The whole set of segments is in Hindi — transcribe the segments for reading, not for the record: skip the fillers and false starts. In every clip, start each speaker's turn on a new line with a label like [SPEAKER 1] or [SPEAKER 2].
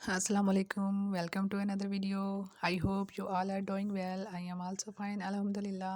[SPEAKER 1] Assalamu alaikum. Welcome to another video. I hope you all are doing well. I am also fine. Alhamdulillah.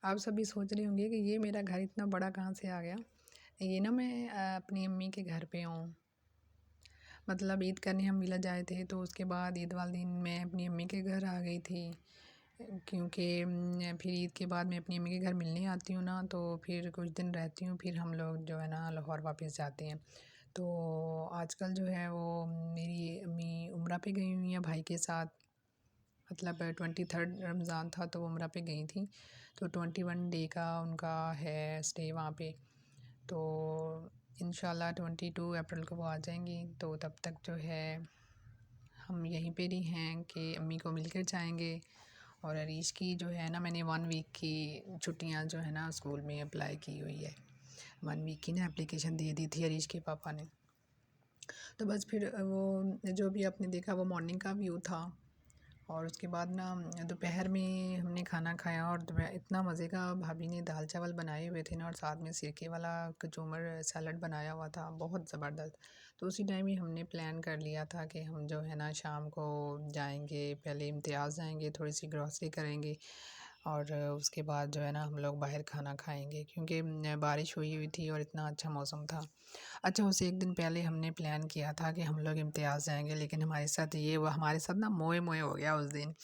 [SPEAKER 1] आप सभी सोच रहे होंगे कि ये मेरा घर इतना बड़ा कहाँ से आ गया। ये ना मैं अपनी अम्मी के घर पे हूँ। मतलब ईद करने हम मिला जाए थे, तो उसके बाद ईद वाले दिन मैं अपनी अम्मी के घर आ गई थी। क्योंकि फिर ईद के बाद मैं अपनी अम्मी के घर मिलने आती हूँ ना, तो फिर कुछ दिन रहती हूँ, फिर हम लोग जो है ना लाहौर वापस जाते हैं। तो आजकल जो है वो मेरी अम्मी उम्रा पे गई हुई हैं भाई के साथ। मतलब 23rd रमज़ान था तो वो उम्रा पे गई थी, तो 21 डे का उनका है स्टे वहाँ पे। तो इंशाल्लाह 22 अप्रैल को वो आ जाएंगी, तो तब तक जो है हम यहीं पे ही हैं कि अम्मी को मिलकर जाएंगे। और अरीश की जो है ना, मैंने 1 वीक की छुट्टियां जो है ना स्कूल में अप्लाई की हुई है। 1 वीक की ना एप्लीकेशन दे दी थी अरीश के पापा ने। तो बस फिर वो जो भी आपने देखा वो मॉर्निंग का व्यू था। और उसके बाद ना दोपहर में हमने खाना खाया, और दोपहर इतना मज़े का भाभी ने दाल चावल बनाए हुए थे ना, और साथ में सिरके वाला कचूमर सैलड बनाया हुआ था, बहुत ज़बरदस्त। तो उसी टाइम ही हमने प्लान कर लिया था कि हम जो है ना शाम को जाएंगे, पहले इम्तियाज़ जाएंगे, थोड़ी सी ग्रॉसरी करेंगे, और उसके बाद जो है ना हम लोग बाहर खाना खाएंगे, क्योंकि बारिश हुई हुई थी और इतना अच्छा मौसम था। अच्छा, उससे एक दिन पहले हमने प्लान किया था कि हम लोग इम्तियाज़ जाएंगे, लेकिन हमारे साथ ना मोए मोए हो गया उस दिन।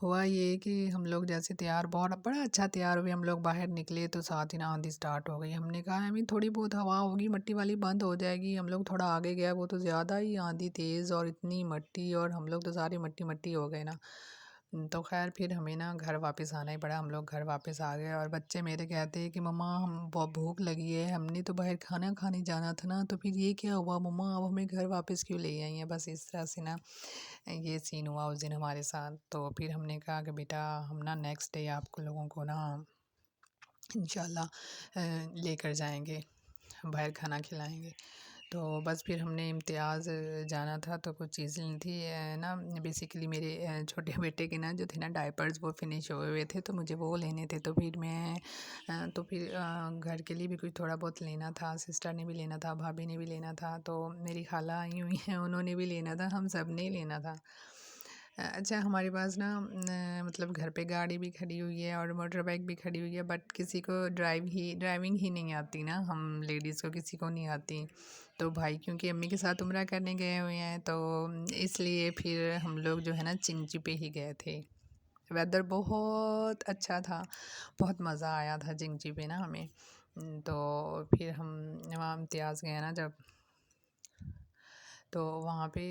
[SPEAKER 1] हुआ ये कि हम लोग जैसे तैयार, बहुत बड़ा अच्छा तैयार हुए, हम लोग बाहर निकले तो साथ ही ना आंधी स्टार्ट हो गई। हमने कहा अभी थोड़ी बहुत हवा होगी, मट्टी वाली बंद हो जाएगी। हम लोग थोड़ा आगे गया, वो तो ज़्यादा ही आंधी तेज़ और इतनी मट्टी, और हम लोग तो सारी मट्टी मट्टी हो गए ना। तो खैर फिर हमें ना घर वापस आना ही पड़ा। हम लोग घर वापस आ गए, और बच्चे मेरे कहते हैं कि मम्मा हम बहुत भूख लगी है, हमने तो बाहर खाना खाने जाना था ना, तो फिर ये क्या हुआ मम्मा, अब हमें घर वापस क्यों ले आई हैं। बस इस तरह से ना ये सीन हुआ उस दिन हमारे साथ। तो फिर हमने कहा कि बेटा हम ना नेक्स्ट डे आपको लोगों को ना इंशाल्लाह लेकर जाएंगे, बाहर खाना खिलाएंगे। तो बस फिर हमने इम्तियाज़ जाना था, तो कुछ चीज़ लेनी थी ना। बेसिकली मेरे छोटे बेटे के ना जो थे ना डायपर्स वो फिनिश हुए हुए थे, तो मुझे वो लेने थे। तो फिर घर के लिए भी कुछ थोड़ा बहुत लेना था, सिस्टर ने भी लेना था, भाभी ने भी लेना था, तो मेरी खाला आई हुई हैं, उन्होंने भी लेना था, हम सब ने ही लेना था। अच्छा, हमारे पास ना मतलब घर पे गाड़ी भी खड़ी हुई है और मोटर बाइक भी खड़ी हुई है, बट किसी को ड्राइविंग ही नहीं आती ना, हम लेडीज़ को किसी को नहीं आती। तो भाई क्योंकि अम्मी के साथ उम्रा करने गए हुए हैं, तो इसलिए फिर हम लोग जो है ना चिंची पे ही गए थे। वेदर बहुत अच्छा था, बहुत मज़ा आया था चिंची पे ना हमें। तो फिर हम वहाँ इम्तियाज़ गए ना जब, तो वहाँ पे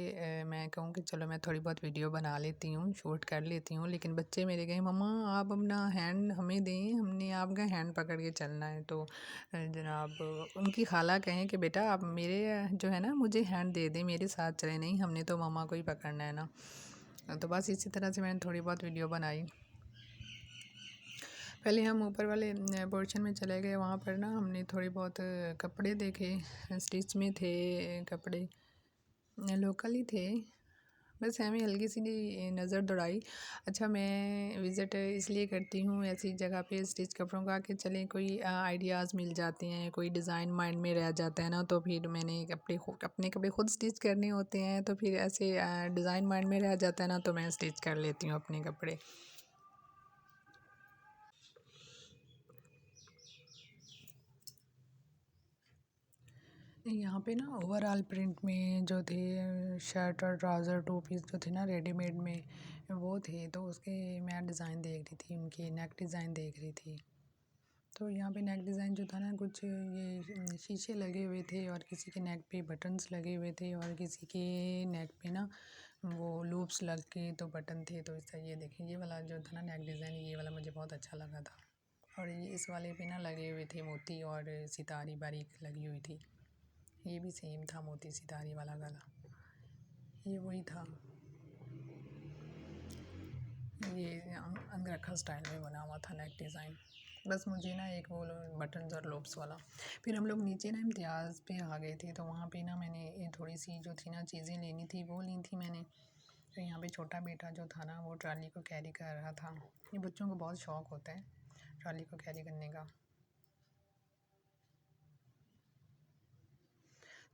[SPEAKER 1] मैं कहूँ कि चलो मैं थोड़ी बहुत वीडियो बना लेती हूँ, शूट कर लेती हूँ, लेकिन बच्चे मेरे कहे मम्मा आप अपना हैंड हमें दें, हमने आपका हैंड पकड़ के चलना है। तो जनाब उनकी खाला कहें कि बेटा आप मेरे जो है ना मुझे हैंड दे दें, मेरे साथ चले, नहीं हमने तो मम्मा को ही पकड़ना है ना। तो बस इसी तरह से मैंने थोड़ी बहुत वीडियो बनाई। पहले हम ऊपर वाले पोर्शन में चले गए, वहाँ पर ना हमने थोड़ी बहुत कपड़े देखे, स्टिच में थे कपड़े, लोकल ही थे, बस हमें हल्की सी नज़र दौड़ाई। अच्छा, मैं विज़िट इसलिए करती हूँ ऐसी जगह पे स्टिच कपड़ों का कि चलें कोई आइडियाज़ मिल जाते हैं, कोई डिज़ाइन माइंड में रह जाता है ना, तो फिर मैंने अपने कपड़े खुद स्टिच करने होते हैं, तो फिर ऐसे डिज़ाइन माइंड में रह जाता है ना, तो मैं स्टिच कर लेती हूँ अपने कपड़े। यहाँ पे ना ओवरऑल प्रिंट में जो थे शर्ट और ट्राउज़र 2 पीस जो थे ना रेडीमेड में वो थे, तो उसके मैं डिज़ाइन देख रही थी, उनकी नेक डिज़ाइन देख रही थी। तो यहाँ पे नेक डिज़ाइन जो था ना, कुछ ये शीशे लगे हुए थे, और किसी के नेक पे बटन्स लगे हुए थे, और किसी के नेक पे ना वो लूप्स लग के तो बटन थे। तो ये देखिए, ये वाला जो था ना नेक डिज़ाइन, ये वाला मुझे बहुत अच्छा लगा था। और ये इस वाले पे ना लगे हुए थे मोती और सितारी बारीक लगी हुई थी, ये भी सेम था मोती सितारी वाला गला, ये वही था। ये अंगरखा स्टाइल में बना हुआ था नेक डिज़ाइन। बस मुझे ना एक वो बटन्स और लूप्स वाला। फिर हम लोग नीचे ना इम्तियाज़ पे आ गए थे, तो वहाँ पे ना मैंने थोड़ी सी जो थी ना चीज़ें लेनी थी वो ली थी मैंने। तो यहाँ पे छोटा बेटा जो था ना वो ट्रॉली को कैरी कर रहा था। ये बच्चों को बहुत शौक़ होता है ट्रॉली को कैरी करने का।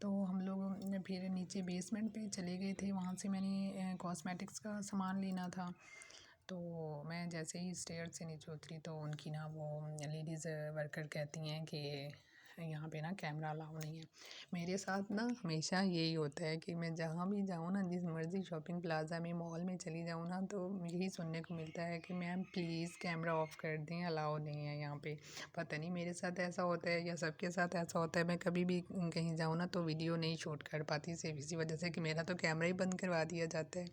[SPEAKER 1] तो हम लोग फिर नीचे बेसमेंट पे चले गए थे, वहाँ से मैंने कॉस्मेटिक्स का सामान लेना था। तो मैं जैसे ही स्टेयर से नीचे उतरी तो उनकी ना वो लेडीज़ वर्कर कहती हैं कि यहाँ पे ना कैमरा अलाउ नहीं है। मेरे साथ ना हमेशा यही होता है कि मैं जहाँ भी जाऊँ ना, जिस मर्ज़ी शॉपिंग प्लाज़ा में, मॉल में चली जाऊँ ना, तो यही सुनने को मिलता है कि मैम प्लीज़ कैमरा ऑफ़ कर दें, अलाउ नहीं है यहाँ पे। पता नहीं मेरे साथ ऐसा होता है या सबके साथ ऐसा होता है, मैं कभी भी कहीं जाऊँ ना तो वीडियो नहीं शूट कर पाती, सिर्फ इसी वजह से कि मेरा तो कैमरा ही बंद करवा दिया जाता है।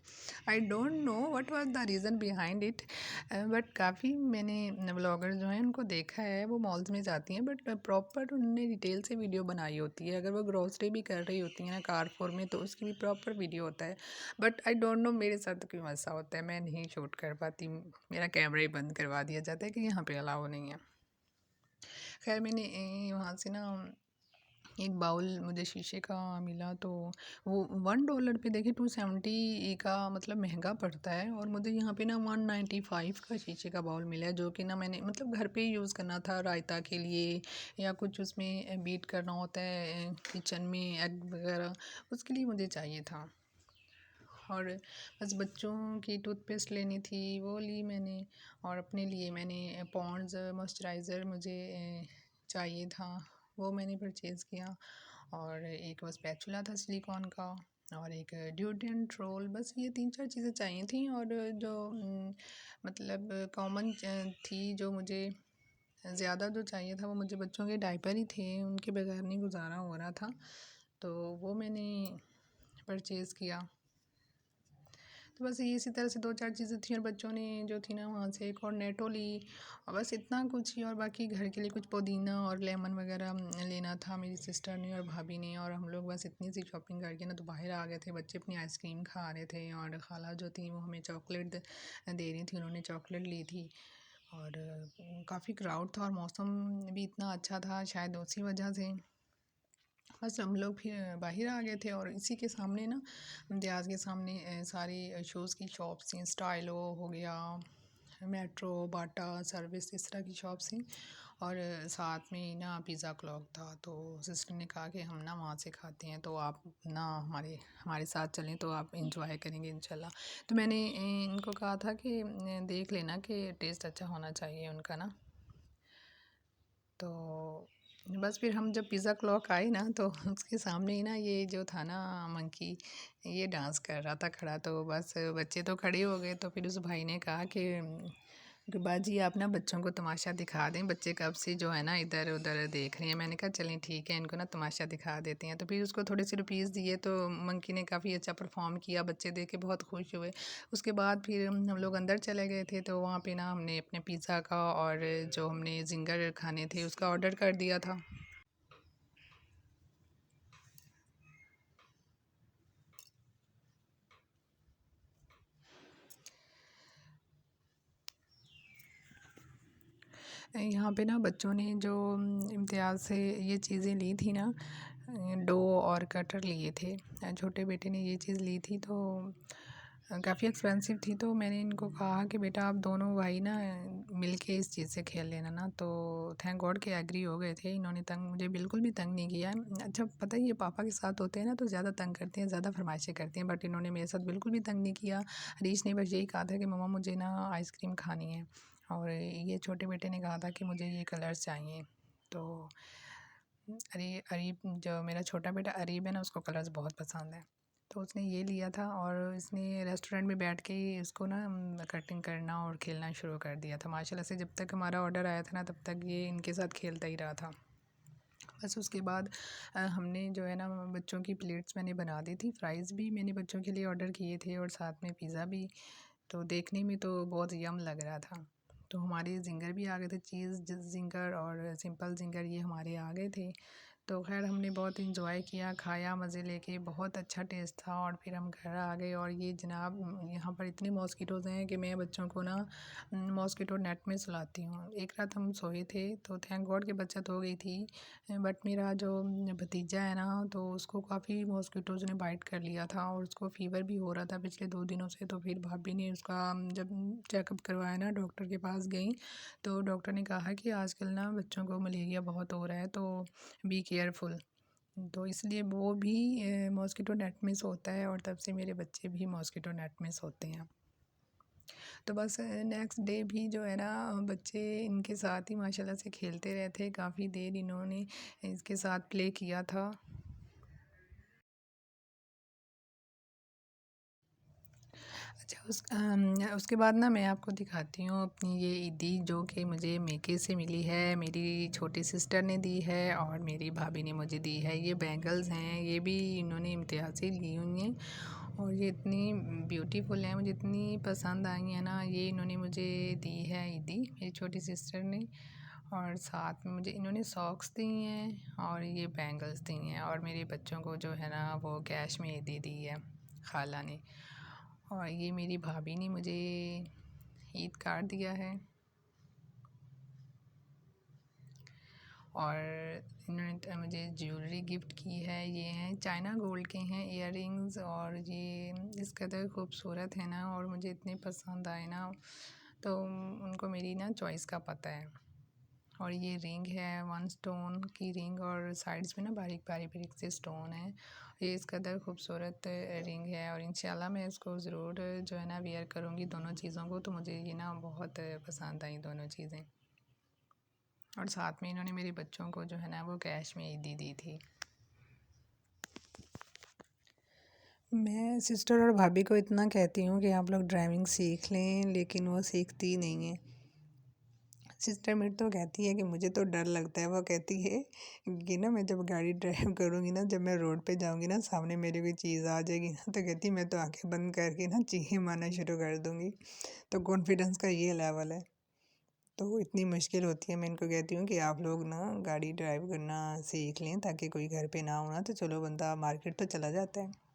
[SPEAKER 1] I don't know what was the reason behind it, but काफ़ी मैंने व्लॉगर जो हैं उनको देखा है, वो मॉल्स में जाती हैं बट प्रॉपर उन्होंने डिटेल से वीडियो बनाई होती है। अगर वो ग्रॉसरी भी कर रही होती हैं ना कारफोर में, तो उसकी भी प्रॉपर वीडियो होता है। बट आई डोंट नो मेरे साथ तो क्यों ऐसा होता है, मैं नहीं शूट कर पाती, मेरा कैमरा ही बंद करवा दिया जाता है कि यहाँ पे अलाउ नहीं है। खैर मैंने वहाँ से ना एक बाउल मुझे शीशे का मिला, तो वो $1 पे देखिए 270 का मतलब महंगा पड़ता है, और मुझे यहाँ पे ना 195 का शीशे का बाउल मिला है, जो कि ना मैंने मतलब घर पे ही यूज़ करना था रायता के लिए, या कुछ उसमें बीट करना होता है किचन में एग वगैरह, उसके लिए मुझे चाहिए था। और बस बच्चों की टूथपेस्ट लेनी थी, वो ली मैंने, और अपने लिए मैंने पॉन्ड्स मॉइस्चराइज़र मुझे चाहिए था, वो मैंने परचेज़ किया। और एक बस स्पैचुला था सिलिकॉन का, और एक डिओड्रेंट रोल, बस ये 3-4 चीज़ें चाहिए थी। और जो मतलब कॉमन थी, जो मुझे ज़्यादा जो चाहिए था, वो मुझे बच्चों के डायपर ही थे, उनके बगैर नहीं गुजारा हो रहा था, तो वो मैंने परचेज़ किया। तो बस ये इसी तरह से 2-4 चीज़ें थी, और बच्चों ने जो थी ना वहाँ से एक कॉर्नेटो ली, और बस इतना कुछ ही। और बाकी घर के लिए कुछ पुदीना और लेमन वगैरह लेना था मेरी सिस्टर ने और भाभी ने, और हम लोग बस इतनी सी शॉपिंग करके ना तो बाहर आ गए थे। बच्चे अपनी आइसक्रीम खा रहे थे, और खाला जो थी वो हमें चॉकलेट दे रही थी, उन्होंने चॉकलेट ली थी। और काफ़ी क्राउड था, और मौसम भी इतना अच्छा था, शायद उसी वजह से बस हम लोग फिर बाहर आ गए थे। और इसी के सामने ना इम्तियाज़ के सामने सारी शूज़ की शॉप्स थी, स्टाइलो हो गया, मेट्रो, बाटा सर्विस, इस तरह की शॉप्स थी। और साथ में ही ना पिज़्ज़ा क्लॉक था, तो सिस्टर ने कहा कि हम ना वहाँ से खाते हैं, तो आप ना हमारे हमारे साथ चलें तो आप इंजॉय करेंगे इंशाल्लाह। तो मैंने इनको कहा था कि देख लेना कि टेस्ट अच्छा होना चाहिए उनका ना। तो बस फिर हम जब पिज़्ज़ा क्लॉक आए ना, तो उसके सामने ही ना ये जो था ना मंकी, ये डांस कर रहा था खड़ा, तो बस बच्चे तो खड़े हो गए। तो फिर उस भाई ने कहा कि बाजी आप ना बच्चों को तमाशा दिखा दें, बच्चे कब से जो है ना इधर उधर देख रहे हैं। मैंने कहा चलें ठीक है, इनको ना तमाशा दिखा देते हैं। तो फिर उसको थोड़े से रुपीज़ दिए, तो मंकी ने काफ़ी अच्छा परफॉर्म किया, बच्चे देख के बहुत खुश हुए। उसके बाद फिर हम लोग अंदर चले गए थे, तो वहाँ पे ना हमने अपने पिज़्ज़ा का और जो हमने ज़िंगर खाने थे उसका ऑर्डर कर दिया था। यहाँ पे ना बच्चों ने जो इम्तियाज़ से ये चीज़ें ली थी ना, डो और कटर लिए थे, छोटे बेटे ने ये चीज़ ली थी, तो काफ़ी एक्सपेंसिव थी। तो मैंने इनको कहा कि बेटा आप दोनों भाई ना मिल के इस चीज़ से खेल लेना ना, तो थैंक गॉड के एग्री हो गए थे। इन्होंने तंग मुझे बिल्कुल भी तंग नहीं किया। अच्छा पता है, ये पापा के साथ होते हैं ना तो ज़्यादा तंग करते हैं, ज़्यादा फरमाइशें करते हैं, बट इन्होंने मेरे साथ बिल्कुल भी तंग नहीं किया। हरीश ने बस यही कहा था कि मम्मा मुझे ना आइसक्रीम खानी है, और ये छोटे बेटे ने कहा था कि मुझे ये कलर्स चाहिए। तो अरीब जो मेरा छोटा बेटा अरीब है ना, उसको कलर्स बहुत पसंद है, तो उसने ये लिया था, और इसने रेस्टोरेंट में बैठ के ही इसको ना कटिंग करना और खेलना शुरू कर दिया था। माशाल्लाह से जब तक हमारा ऑर्डर आया था ना, तब तक ये इनके साथ खेलता ही रहा था। बस उसके बाद हमने जो है ना बच्चों की प्लेट्स मैंने बना दी थी, फ्राइज़ भी मैंने बच्चों के लिए ऑर्डर किए थे, और साथ में पिज़्ज़ा भी। तो देखने में तो बहुत यम लग रहा था। तो हमारे ज़िंगर भी आ गए थे, चीज़ ज़िंगर और सिंपल ज़िंगर ये हमारे आ गए थे। तो ख़ैर हमने बहुत इंजॉय किया, खाया मज़े लेके, बहुत अच्छा टेस्ट था। और फिर हम घर आ गए, और ये जनाब यहाँ पर इतने मॉस्किटोज़ हैं कि मैं बच्चों को ना मॉस्किटो नेट में सुलाती हूँ। एक रात हम सोए थे, तो थैंक गॉड कि बचत हो गई थी, बट मेरा जो भतीजा है ना, तो उसको काफ़ी मॉस्किटोज़ ने बाइट कर लिया था, और उसको फ़ीवर भी हो रहा था पिछले 2 दिनों से। तो फिर भाभी ने उसका जब चेकअप करवाया ना, डॉक्टर के पास गई, तो डॉक्टर ने कहा कि आजकल ना बच्चों को मलेरिया बहुत हो रहा है, तो बी केयरफुल। तो इसलिए वो भी मॉस्किटो नेट में सोता है और तब से मेरे बच्चे भी मॉस्किटो नेट में सोते हैं। तो बस नेक्स्ट डे भी जो है ना बच्चे इनके साथ ही माशाल्लाह से खेलते रहते, काफ़ी देर इन्होंने इसके साथ प्ले किया था। अच्छा उसके बाद ना मैं आपको दिखाती हूँ अपनी ये ईदी जो कि मुझे मेके से मिली है, मेरी छोटी सिस्टर ने दी है और मेरी भाभी ने मुझे दी है। ये बैंगल्स हैं, ये भी इन्होंने इम्तियाज़ से ली हुई हैं और ये इतनी ब्यूटीफुल हैं, मुझे इतनी पसंद आई हैं ना। ये इन्होंने मुझे दी है ईदी, मेरी छोटी सिस्टर ने। और साथ में मुझे इन्होंने सॉक्स दी हैं और ये बैंगल्स दी हैं और मेरे बच्चों को जो है ना वो कैश में ईदी दी है खाला ने। और ये मेरी भाभी ने मुझे ईद कार्ड दिया है और इन्होंने मुझे ज्वेलरी गिफ्ट की है। ये हैं चाइना गोल्ड के हैं इयररिंग्स और ये इस कदर खूबसूरत है ना और मुझे इतने पसंद आए ना, तो उनको मेरी ना चॉइस का पता है। और ये रिंग है, 1 स्टोन की रिंग और साइड्स में ना बारीक बारीक बारीक से स्टोन है। ये इस कदर खूबसूरत रिंग है और इंशाल्लाह मैं इसको ज़रूर जो है ना वियर करूँगी दोनों चीज़ों को। तो मुझे ये ना बहुत पसंद आई दोनों चीज़ें। और साथ में इन्होंने मेरे बच्चों को जो है ना वो कैश में ईदी दी थी। मैं सिस्टर और भाभी को इतना कहती हूँ कि आप लोग ड्राइविंग सीख लें, लेकिन वो सीखती नहीं है। सिस्टर मेरी तो कहती है कि मुझे तो डर लगता है। वो कहती है कि ना मैं जब गाड़ी ड्राइव करूँगी ना, जब मैं रोड पे जाऊँगी ना, सामने मेरी कोई चीज़ आ जाएगी ना, तो कहती मैं तो आंखें बंद करके ना चीखें मारना शुरू कर दूँगी। तो कॉन्फिडेंस का ये लेवल है। तो इतनी मुश्किल होती है। मैं इनको कहती हूँ कि आप लोग ना गाड़ी ड्राइव करना सीख लें ताकि कोई घर पे ना होना, तो चलो बंदा मार्केट तो चला जाता है।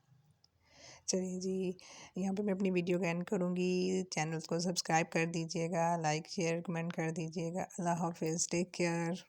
[SPEAKER 1] चलिए जी, यहाँ पे मैं अपनी वीडियो का एंड करूँगी। चैनल को सब्सक्राइब कर दीजिएगा, लाइक शेयर कमेंट कर दीजिएगा। अल्लाह हाफ़िज़, टेक केयर।